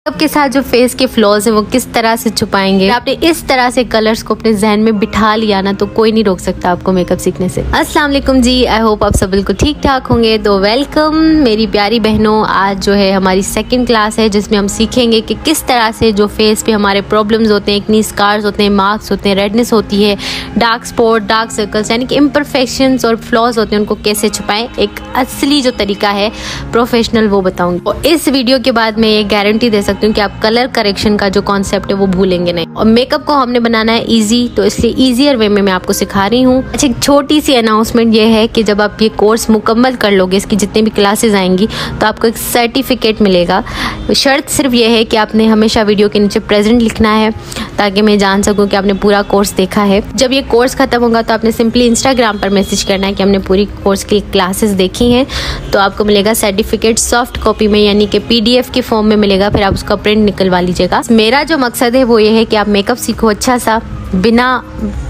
आपके साथ जो फेस के फ्लॉज है वो किस तरह से छुपाएंगे। आपने इस तरह से कलर्स को अपने जहन में बिठा लिया ना तो कोई नहीं रोक सकता आपको मेकअप सीखने से। अस्सलाम वालेकुम जी, आई होप आप सब बिल्कुल ठीक ठाक होंगे। तो वेलकम मेरी प्यारी बहनों, आज जो है हमारी सेकंड क्लास है जिसमें हम सीखेंगे कि किस तरह से जो फेस पे हमारे प्रॉब्लम्स होते हैं, एक्नी स्कार्स होते हैं, मार्क्स होते हैं, रेडनेस होती है, डार्क स्पॉट, डार्क सर्कल्स यानी कि इम्परफेक्शंस और फ्लॉज होते हैं, उनको कैसे छुपाएं। एक असली जो तरीका है प्रोफेशनल वो बताऊंगी। और इस वीडियो के बाद मैं ये गारंटी दे सकती हूँ कि आप कलर करेक्शन का जो कॉन्सेप्ट है वो भूलेंगे नहीं। और मेकअप को हमने बनाना है इजी, तो इसलिए इजियर वे में मैं आपको सिखा रही हूँ। अच्छा, एक छोटी सी अनाउंसमेंट ये है कि जब आप ये कोर्स मुकम्मल कर लोगे, इसकी जितनी भी क्लासेस आएंगी, तो आपको एक सर्टिफिकेट मिलेगा। शर्त सिर्फ ये है कि आपने हमेशा वीडियो के नीचे प्रेजेंट लिखना है ताकि मैं जान सकूँ कि आपने पूरा कोर्स देखा है। जब ये कोर्स खत्म होगा तो आपने सिंपली इंस्टाग्राम पर मैसेज करना है कि हमने पूरी कोर्स की क्लासेस देखी हैं, तो आपको मिलेगा सर्टिफिकेट सॉफ्ट कॉपी में यानी कि PDF के फॉर्म में मिलेगा। फिर आप उसका प्रिंट निकलवा लीजिएगा। मेरा जो मकसद है वो ये है कि आप मेकअप सीखो अच्छा सा, बिना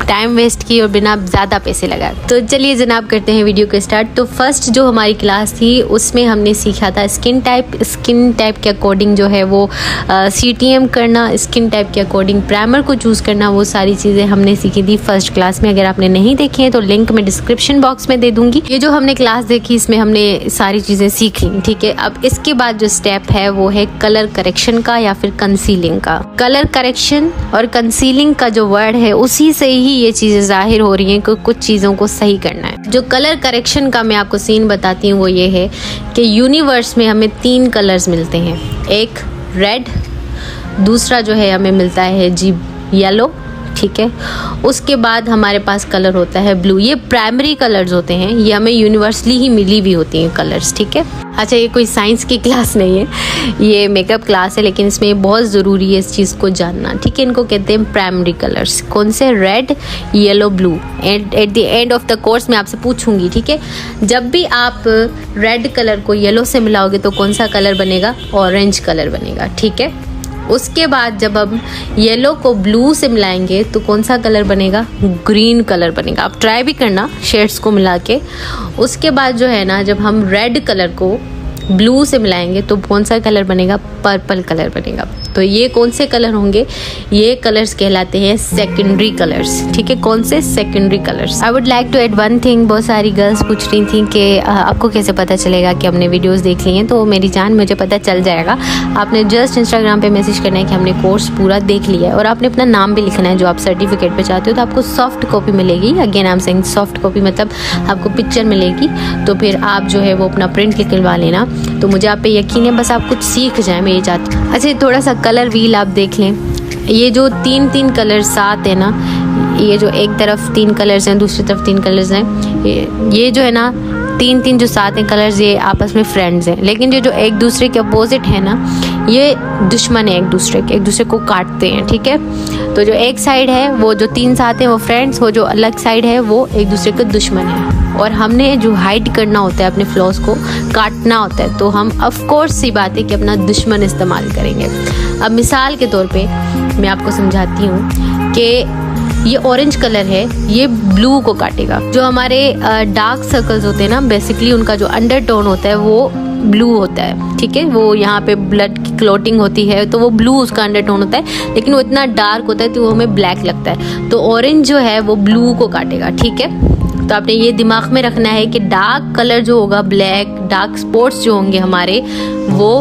टाइम वेस्ट किए और बिना ज़्यादा पैसे लगाए। तो चलिए जनाब करते हैं वीडियो को स्टार्ट। तो फर्स्ट जो हमारी क्लास थी उसमें हमने सीखा था स्किन टाइप के अकॉर्डिंग जो है वो CTM करना, स्किन टाइप के अकॉर्डिंग प्राइमर को चूज़ करना, वो सारी चीज़ें हमने सीखी थी फर्स्ट क्लास में। अगर आपने नहीं देखी है तो लिंक मैं डिस्क्रिप्शन बॉक्स में दे दूँगी। ये जो हमने क्लास देखी इसमें हमने सारी चीज़ें सीख ली, ठीक है। अब इसके बाद जो स्टेप है वो है कलर करेक्शन का या फिर कंसीलिंग का। कलर करेक्शन और कंसीलिंग का जो वर्ड है उसी से ही ये चीजें जाहिर हो रही हैं कि कुछ चीजों को सही करना है। जो कलर करेक्शन का मैं आपको सीन बताती हूँ वो ये है कि यूनिवर्स में हमें 3 कलर्स मिलते हैं। एक रेड, दूसरा जो है हमें मिलता है जी येलो, ठीक है। उसके बाद हमारे पास कलर होता है ब्लू। ये प्राइमरी कलर्स होते हैं, ये हमें यूनिवर्सली ही मिली भी होती हैं कलर्स, ठीक है। अच्छा, ये कोई साइंस की क्लास नहीं है, ये मेकअप क्लास है, लेकिन इसमें बहुत ज़रूरी है इस चीज़ को जानना, ठीक है। इनको कहते हैं प्राइमरी कलर्स। कौन से? Red, yellow, blue. At the end of the course मैं आपसे पूछूंगी, ठीक है। जब भी आप रेड कलर को येलो से मिलाओगे तो कौन सा कलर बनेगा? ऑरेंज कलर बनेगा, ठीक है। उसके बाद जब हम येलो को ब्लू से मिलाएंगे तो कौन सा कलर बनेगा? ग्रीन कलर बनेगा। आप ट्राई भी करना शेड्स को मिला के। उसके बाद जो है ना, जब हम रेड कलर को ब्लू से मिलाएंगे तो कौन सा कलर बनेगा? पर्पल कलर बनेगा। तो ये कौन से कलर होंगे? ये कलर्स कहलाते हैं सेकेंडरी कलर्स, ठीक है। कौन से? Secondary colours. I would like to add one thing. बहुत सारी गर्ल्स पूछ रही थी कि आपको कैसे पता चलेगा कि हमने वीडियोस देख ली हैं। तो मेरी जान, मुझे पता चल जाएगा। आपने जस्ट इंस्टाग्राम पे मैसेज करना है कि हमने कोर्स पूरा देख लिया है, और आपने अपना नाम भी लिखना है जो आप सर्टिफिकेट पे चाहते हो। तो आपको सॉफ्ट कॉपी मिलेगी। Again I am saying soft copy, मतलब आपको पिक्चर मिलेगी। तो फिर आप जो है वो अपना प्रिंट निकलवा लेना। तो मुझे आप पे यकीन है, बस आप कुछ सीख जाए, मैं ये चाहती हूँ। अच्छा, थोड़ा सा कलर व्हील आप देख लें। ये जो 3 कलर साथ है ना, ये जो एक तरफ 3 कलर्स हैं, दूसरी तरफ 3 कलर्स हैं, ये जो है ना 3 जो साथ हैं कलर्स, ये आपस में फ्रेंड्स हैं। लेकिन जो एक दूसरे के अपोजिट है ना, ये दुश्मन है, एक दूसरे को काटते हैं, ठीक है। तो जो एक साइड है वो जो 3 साथ हैं वो फ्रेंड्स, वो जो अलग साइड है वो एक दूसरे के दुश्मन है। और हमने जो हाइड करना होता है, अपने फ्लॉस को काटना होता है, तो हम ऑफ कोर्स सी बात है कि अपना दुश्मन इस्तेमाल करेंगे। अब मिसाल के तौर पे मैं आपको समझाती हूँ कि ये ऑरेंज कलर है, ये ब्लू को काटेगा। जो हमारे डार्क सर्कल्स होते हैं ना, बेसिकली उनका जो अंडरटोन होता है वो ब्लू होता है, ठीक है। वो यहाँ पे ब्लड की क्लॉटिंग होती है तो वो ब्लू उसका अंडरटोन होता है, लेकिन वो इतना डार्क होता है तो वो हमें ब्लैक लगता है। तो ऑरेंज जो है वो ब्लू को काटेगा, ठीक है। तो आपने ये दिमाग में रखना है कि डार्क कलर जो होगा, ब्लैक, डार्क स्पॉट्स जो होंगे हमारे, वो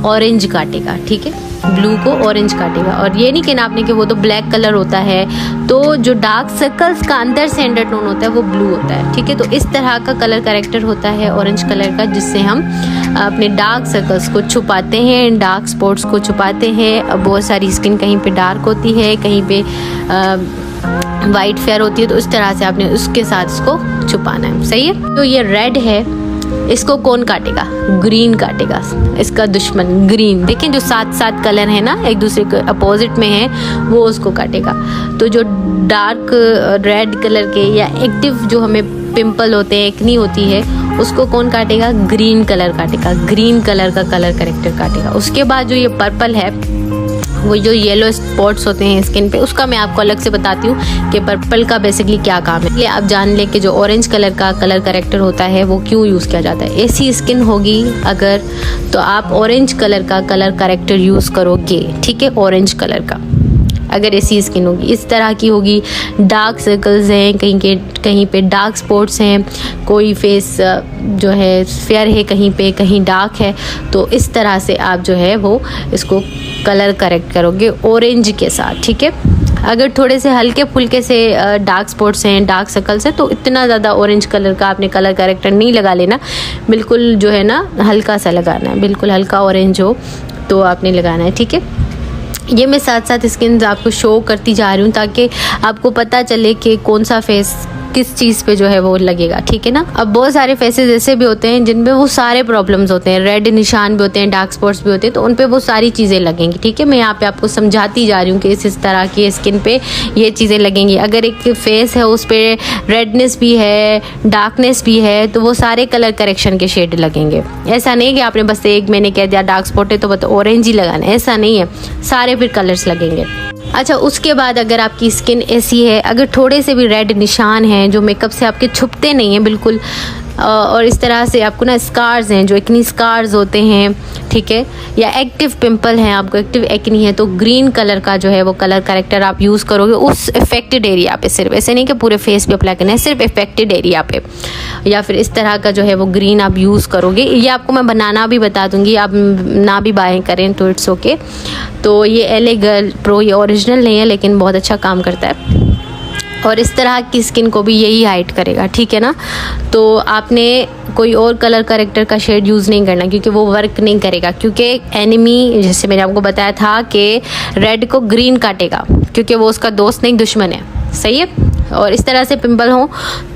ऑरेंज काटेगा, ठीक है। ब्लू को ऑरेंज काटेगा। और ये नहीं कहना आपने कि वो तो ब्लैक कलर होता है, तो जो डार्क सर्कल्स का अंदर से अंडरटोन होता है वो ब्लू होता है, ठीक है। तो इस तरह का कलर कैरेक्टर होता है ऑरेंज कलर का, जिससे हम अपने डार्क सर्कल्स को छुपाते हैं, डार्क स्पॉट्स को छुपाते हैं। बहुत सारी स्किन कहीं पे डार्क होती है, कहीं पे वाइट फेयर होती है, तो इस तरह से आपने उसके साथ इसको छुपाना है, सही है। तो ये रेड है, इसको कौन काटेगा? ग्रीन काटेगा, इसका दुश्मन ग्रीन। देखिए जो 7 कलर है ना, एक दूसरे के अपोजिट में है, वो उसको काटेगा। तो जो डार्क रेड कलर के या एक्टिव जो हमें पिंपल होते हैं, एक्नी होती है, उसको कौन काटेगा? ग्रीन कलर काटेगा, ग्रीन कलर का कलर कैरेक्टर काटेगा। उसके बाद जो ये पर्पल है वो जो येलो स्पॉट्स होते हैं स्किन पे, उसका मैं आपको अलग से बताती हूँ कि पर्पल का बेसिकली क्या काम है। इसलिए आप जान लें कि जो ऑरेंज कलर का कलर करेक्टर होता है वो क्यों यूज़ किया जाता है। ऐसी स्किन होगी अगर, तो आप ऑरेंज कलर का कलर करेक्टर यूज़ करोगे, ठीक है, ऑरेंज कलर का अगर ऐसी स्किन होगी। इस तरह की होगी, डार्क सर्कल्स हैं, कहीं पे डार्क स्पॉट्स हैं, कोई फेस जो है फेयर है, कहीं डार्क है, तो इस तरह से आप जो है वो इसको कलर करेक्ट करोगे ऑरेंज के साथ, ठीक है। अगर थोड़े से हल्के फुल्के से डार्क स्पॉट्स हैं, डार्क सर्कल्स हैं, तो इतना ज़्यादा ऑरेंज कलर का आपने कलर करेक्टर नहीं लगा लेना, बिल्कुल जो है ना हल्का सा लगाना है, बिल्कुल हल्का ऑरेंज हो तो आपने लगाना है, ठीक है। ये मैं साथ साथ स्किन आपको शो करती जा रही हूँ ताकि आपको पता चले कि कौन सा फेस किस चीज़ पे जो है वो लगेगा, ठीक है ना। अब बहुत सारे फेसेस ऐसे भी होते हैं जिनपे वो सारे प्रॉब्लम्स होते हैं, रेड निशान भी होते हैं, डार्क स्पॉट्स भी होते हैं, तो उन पे वो सारी चीज़ें लगेंगी, ठीक है। मैं यहाँ पे आपको समझाती जा रही हूँ कि इस तरह की स्किन पे ये चीज़ें लगेंगी। अगर एक फेस है उस पर रेडनेस भी है, डार्कनेस भी है, तो वो सारे कलर करेक्शन के शेड लगेंगे। ऐसा नहीं कि आपने बस एक मैंने कह दिया डार्क स्पॉट है तो बस ऑरेंज ही लगाना है, ऐसा नहीं है, सारे फिर कलर्स लगेंगे। अच्छा, उसके बाद अगर आपकी स्किन ऐसी है, अगर थोड़े से भी रेड निशान हैं जो मेकअप से आपके छुपते नहीं हैं बिल्कुल, और इस तरह से आपको ना स्कार्स हैं, जो एक्नी स्कार्स होते हैं, ठीक है, या एक्टिव पिंपल हैं, आपको एक्टिव एक्नी है, तो ग्रीन कलर का जो है वो कलर करेक्टर आप यूज़ करोगे उस इफेक्टेड एरिया पे, सिर्फ ऐसे नहीं कि पूरे फेस पे अप्लाई करना है, सिर्फ इफेक्टेड एरिया पे, या फिर इस तरह का जो है वो ग्रीन आप यूज़ करोगे। ये आपको मैं बनाना भी बता दूंगी, आप ना भी बाय करें तो इट्स ओके। तो ये LA गर्ल प्रो, ये ओरिजिनल नहीं है लेकिन बहुत अच्छा काम करता है और इस तरह की स्किन को भी यही हाइड करेगा, ठीक है ना। तो आपने कोई और कलर करेक्टर का शेड यूज़ नहीं करना क्योंकि वो वर्क नहीं करेगा, क्योंकि एनिमी, जैसे मैंने आपको बताया था कि रेड को ग्रीन काटेगा क्योंकि वो उसका दोस्त नहीं दुश्मन है, सही है। और इस तरह से पिंपल हो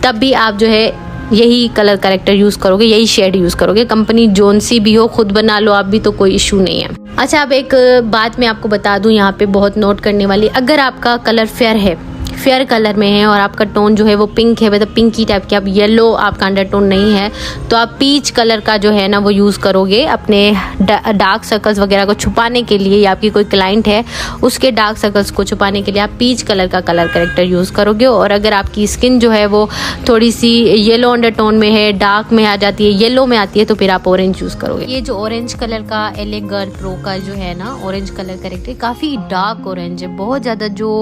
तब भी आप जो है यही कलर करेक्टर यूज़ करोगे, यही शेड यूज़ करोगे, कंपनी जोन सी भी हो, खुद बना लो आप भी, तो कोई इशू नहीं है। अच्छा, अब एक बात मैं आपको बता दूं यहाँ पे बहुत नोट करने वाली, अगर आपका कलर फेयर है, फेयर कलर में है और आपका टोन जो है वो पिंक है, मतलब पिंकी टाइप की, अब येलो आपका अंडरटोन नहीं है, तो आप पीच कलर का जो है ना वो यूज़ करोगे अपने डार्क सर्कल्स वगैरह को छुपाने के लिए, या आपकी कोई क्लाइंट है उसके डार्क सर्कल्स को छुपाने के लिए आप पीच कलर का कलर करेक्टर यूज़ करोगे। और अगर आपकी स्किन जो है वो थोड़ी सी येलो अंडरटोन में है, डार्क में आ जाती है, येलो में आती है, तो फिर आप ऑरेंज यूज़ करोगे। ये जो ऑरेंज कलर का LA गर्ल प्रो का जो है ना ऑरेंज कलर करेक्टर, काफ़ी डार्क ऑरेंज है, बहुत ज़्यादा जो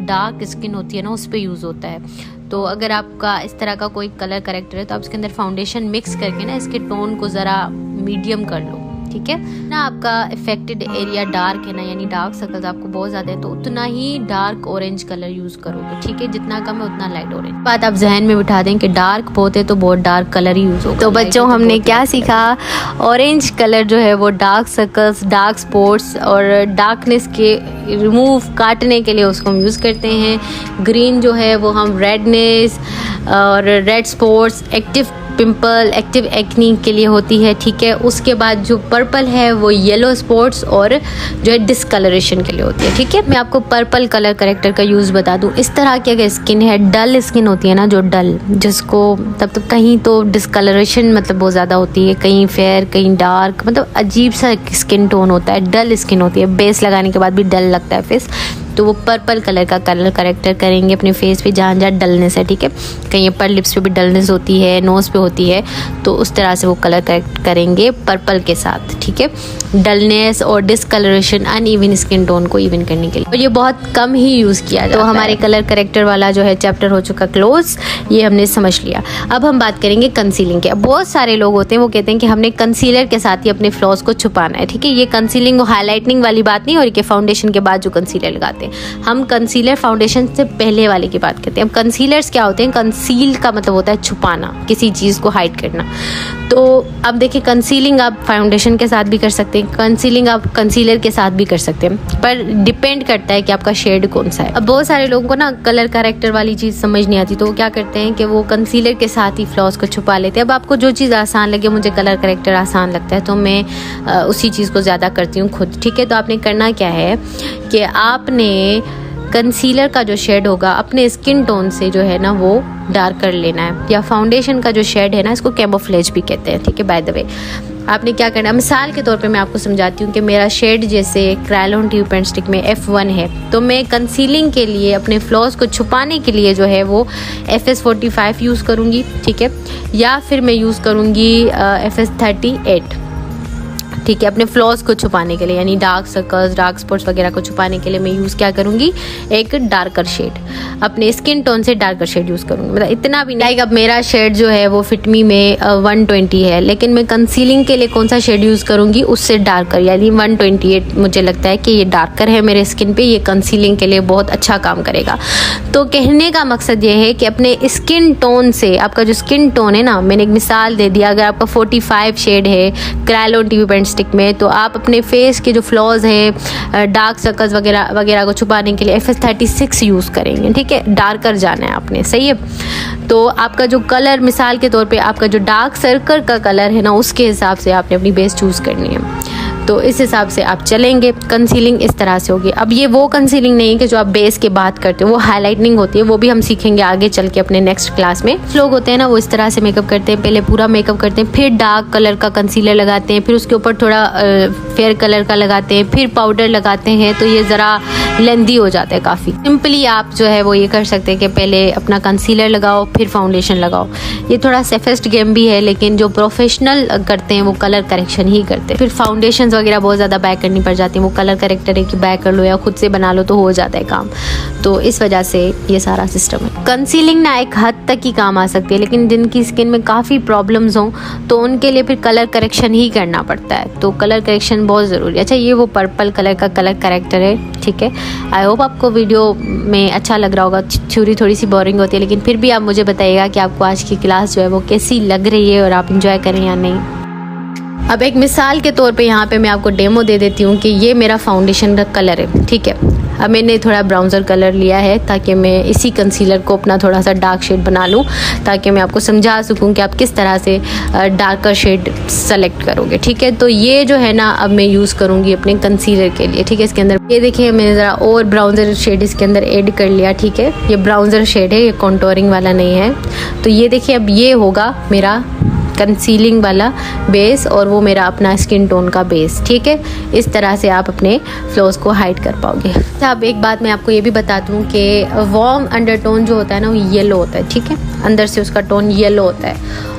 डार्क स्किन होती है ना उस पे यूज़ होता है। तो अगर आपका इस तरह का कोई कलर करेक्टर है तो आप इसके अंदर फाउंडेशन मिक्स करके ना इसके टोन को ज़रा मीडियम कर लो, ठीक है ना। आपका इफेक्टेड एरिया डार्क है ना, यानी डार्क सर्कल्स आपको बहुत ज़्यादा है, तो उतना ही डार्क ऑरेंज कलर यूज़ करोगे, ठीक है, जितना कम है उतना लाइट ऑरेंज। बात आप जहन में बिठा दें कि डार्क बहुत है तो बहुत डार्क कलर ही यूज़ होगा। तो बच्चों, हमने क्या सीखा, ऑरेंज कलर जो है वो डार्क सर्कल्स, डार्क स्पॉट्स और डार्कनेस के रिमूव काटने के लिए उसको हम यूज़ करते हैं। ग्रीन जो है वो हम रेडनेस और red spots, active pimple, active acne के लिए होती है, ठीक है। उसके बाद जो पर्पल है वो येलो स्पॉट्स और जो है डिस्कलरेशन के लिए होती है, ठीक है। मैं आपको पर्पल कलर करेक्टर का यूज़ बता दूं। इस तरह की अगर स्किन है, डल स्किन होती है ना, जो डल, जिसको तब तो कहीं तो डिस्कलरेशन मतलब बहुत ज़्यादा होती है, कहीं फेयर कहीं डार्क, मतलब अजीब सा स्किन टोन होता है, डल स्किन होती है, बेस लगाने के बाद भी डल लगता है फेस, तो वो पर्पल कलर का कलर करेक्टर करेंगे अपने फेस पे जहाँ जहाँ डलनेस है, ठीक है। कहीं अपर लिप्स पे भी डलनेस होती है, नोज़ पे होती है, तो उस तरह से वो कलर करेक्ट करेंगे पर्पल के साथ, ठीक है। डलनेस और डिसकलरेशन, अनइवन स्किन टोन को इवन करने के लिए, और ये बहुत कम ही यूज़ किया जाता है। तो हमारे कलर करेक्टर वाला जो है चैप्टर हो चुका क्लोज, ये हमने समझ लिया। अब हम बात करेंगे कंसीलिंग के। अब बहुत सारे लोग होते हैं वो कहते हैं कि हमने कंसीलर के साथ ही अपने फ्लॉज को छुपाना है, ठीक है। ये कंसीलिंग और हाईलाइटनिंग वाली बात नहीं, और ये फाउंडेशन के बाद जो कंसीलर लगाते हैं, हम कंसीलर फाउंडेशन से पहले वाले की बात करते हैं। अब कंसीलर्स क्या होते हैं, कंसील का मतलब होता है छुपाना, किसी चीज़ को हाइड करना। तो अब देखिए, कंसीलिंग आप फाउंडेशन के साथ भी कर सकते हैं, कंसीलिंग आप कंसीलर के साथ भी कर सकते हैं, पर डिपेंड करता है कि आपका शेड कौन सा है। अब बहुत सारे लोगों को ना कलर कैरेक्टर वाली चीज़ समझ नहीं आती, तो वो क्या करते हैं कि वो कंसीलर के साथ ही फ्लॉज को छुपा लेते हैं। अब आपको जो चीज़ आसान लगे, मुझे कलर कैरेक्टर आसान लगता है तो मैं उसी चीज़ को ज़्यादा करती हूँ खुद, ठीक है। तो आपने करना क्या है कि आपने कंसीलर का जो शेड होगा अपने स्किन टोन से जो है ना वो डार्क कर लेना है, या फाउंडेशन का जो शेड है ना, इसको कैमोफ्लेज भी कहते हैं, ठीक है, बाय द वे। आपने क्या करना है, मिसाल के तौर पे मैं आपको समझाती हूँ कि मेरा शेड जैसे क्रायोन ट्यूब पेंट स्टिक में F1 है, तो मैं कंसीलिंग के लिए अपने फ्लॉज को छुपाने के लिए जो है वो FS45 यूज़ करूँगी, ठीक है, या फिर मैं यूज़ करूँगी FS38, ठीक है, अपने फ्लॉज को छुपाने के लिए, यानी डार्क सर्कल्स, डार्क स्पॉट्स वगैरह को छुपाने के लिए मैं यूज़ क्या करूँगी, एक डार्कर शेड, अपने स्किन टोन से डार्कर शेड यूज़ करूँगी। मतलब इतना भी नहीं, अब मेरा शेड जो है वो फिटमी में 120 है, लेकिन मैं कंसीलिंग के लिए कौन सा शेड यूज़ करूँगी, उससे डार्कर, यानी 128 मुझे लगता है कि ये डार्कर है मेरे स्किन पे, ये कंसीलिंग के लिए बहुत अच्छा काम करेगा। तो कहने का मकसद ये है कि अपने स्किन टोन से, आपका जो स्किन टोन है ना, मैंने एक मिसाल दे दिया, अगर आपका 45 शेड है क्रायोन ट्यूब पेंट स्टिक में, तो आप अपने फेस के जो फ्लॉज हैं, डार्क सर्कल्स वगैरह वगैरह को छुपाने के लिए FS36 यूज़ करेंगे, ठीक है, डार्कर जाना है आपने, सही है। तो आपका जो कलर, मिसाल के तौर पे आपका जो डार्क सर्कल का कलर है ना, उसके हिसाब से आपने अपनी बेस चूज़ करनी है, तो इस हिसाब से आप चलेंगे। कंसीलिंग इस तरह से होगी। अब ये वो कंसीलिंग नहीं है कि जो आप बेस के बात करते हो, वो हाईलाइटनिंग होती है, वो भी हम सीखेंगे आगे चल के अपने नेक्स्ट क्लास में। लोग होते हैं ना, वो इस तरह से मेकअप करते हैं, पहले पूरा मेकअप करते हैं, फिर डार्क कलर का कंसीलर लगाते हैं, फिर उसके ऊपर थोड़ा फेयर कलर का लगाते हैं, फिर पाउडर लगाते हैं, तो ये ज़रा लेंदी हो जाता है काफ़ी। सिंपली आप जो है वो ये कर सकते हैं कि पहले अपना कंसीलर लगाओ, फिर फाउंडेशन लगाओ। ये थोड़ा सेफेस्ट गेम भी है, लेकिन जो प्रोफेशनल करते हैं वो कलर करेक्शन ही करते हैं। फिर फाउंडेशन वगैरह बहुत ज़्यादा बैक करनी पड़ जाती है, वो कलर करेक्टर है कि बैक कर लो या खुद से बना लो तो हो जाता है काम, तो इस वजह से ये सारा सिस्टम है। कंसीलिंग ना एक हद तक ही काम आ सकती है, लेकिन जिनकी स्किन में काफ़ी प्रॉब्लम्स हों तो उनके लिए फिर कलर करेक्शन ही करना पड़ता है, तो कलर करेक्शन बहुत ज़रूरी है। अच्छा, ये वो पर्पल कलर का कलर करेक्टर है, ठीक है। आई होप आपको वीडियो में अच्छा लग रहा होगा। थ्योरी थोड़ी सी बोरिंग होती है, लेकिन फिर भी आप मुझे बताइएगा कि आपको आज की क्लास जो है वो कैसी लग रही है और आप इंजॉय करें या नहीं। अब एक मिसाल के तौर पे यहाँ पे मैं आपको डेमो दे देती हूँ कि ये मेरा फाउंडेशन का कलर है, ठीक है। अब मैंने थोड़ा ब्राउज़र कलर लिया है ताकि मैं इसी कंसीलर को अपना थोड़ा सा डार्क शेड बना लूँ, ताकि मैं आपको समझा सकूँ कि आप किस तरह से डार्कर शेड सेलेक्ट करोगे, ठीक है। तो ये जो है ना, अब मैं यूज़ करूँगी अपने कंसीलर के लिए, ठीक है। इसके अंदर ये देखिए, मैंने ज़रा और ब्राउज़र शेड इसके अंदर ऐड कर लिया, ठीक है। ये ब्राउज़र शेड है, ये कॉन्टोरिंग वाला नहीं है। तो ये देखिए, अब ये होगा मेरा कंसीलिंग वाला बेस और वो मेरा अपना स्किन टोन का बेस, ठीक है। इस तरह से आप अपने फ्लॉज को हाइड कर पाओगे। अब एक बात मैं आपको ये भी बता दूं कि वार्म अंडरटोन जो होता है ना, वो येलो होता है, ठीक है, अंदर से उसका टोन येलो होता है।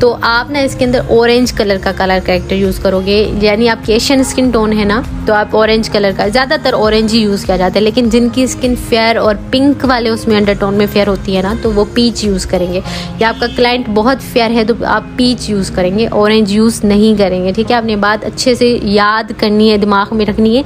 तो आप ना इसके अंदर ऑरेंज कलर का कलर करेक्टर यूज़ करोगे, यानी आपकी एशियन स्किन टोन है ना, तो आप ऑरेंज कलर का, ज़्यादातर ऑरेंज ही यूज़ किया जाता है, लेकिन जिनकी स्किन फेयर और पिंक वाले उसमें अंडरटोन में फेयर होती है ना, तो वो पीच यूज़ करेंगे। या आपका क्लाइंट बहुत फेयर है तो आप पीच यूज़ करेंगे, ऑरेंज यूज़ नहीं करेंगे, ठीक है। आपने बात अच्छे से याद करनी है, दिमाग में रखनी है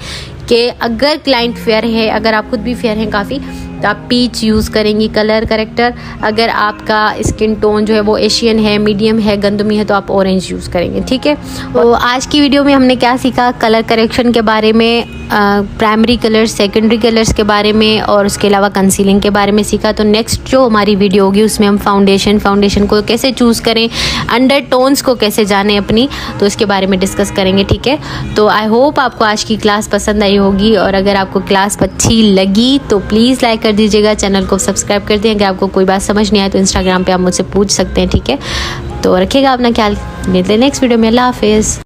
कि अगर क्लाइंट फेयर है, अगर आप खुद भी फेयर हैं काफ़ी, तो आप पीच यूज़ करेंगी कलर करेक्टर। अगर आपका स्किन टोन जो है वो एशियन है, मीडियम है, गंदमी है, तो आप ऑरेंज यूज़ करेंगे, ठीक है। तो आज की वीडियो में हमने क्या सीखा, कलर करेक्शन के बारे में, प्राइमरी कलर्स, सेकेंडरी कलर्स के बारे में, और उसके अलावा कंसीलिंग के बारे में सीखा। तो नेक्स्ट जो हमारी वीडियो होगी उसमें हम फाउंडेशन को कैसे चूज़ करें, अंडर टोन्स को कैसे जाने अपनी, तो इसके बारे में डिस्कस करेंगे, ठीक है। तो आई होप आपको आज की क्लास पसंद आई होगी, और अगर आपको क्लास अच्छी लगी तो प्लीज़ लाइक कर दीजिएगा, चैनल को सब्सक्राइब कर दें। अगर आपको कोई बात समझ नहीं आए तो इंस्टाग्राम पे आप मुझसे पूछ सकते हैं, ठीक है। तो रखिएगा अपना ख्याल, मिलते हैं नेक्स्ट वीडियो में। अल्लाह हाफिज़।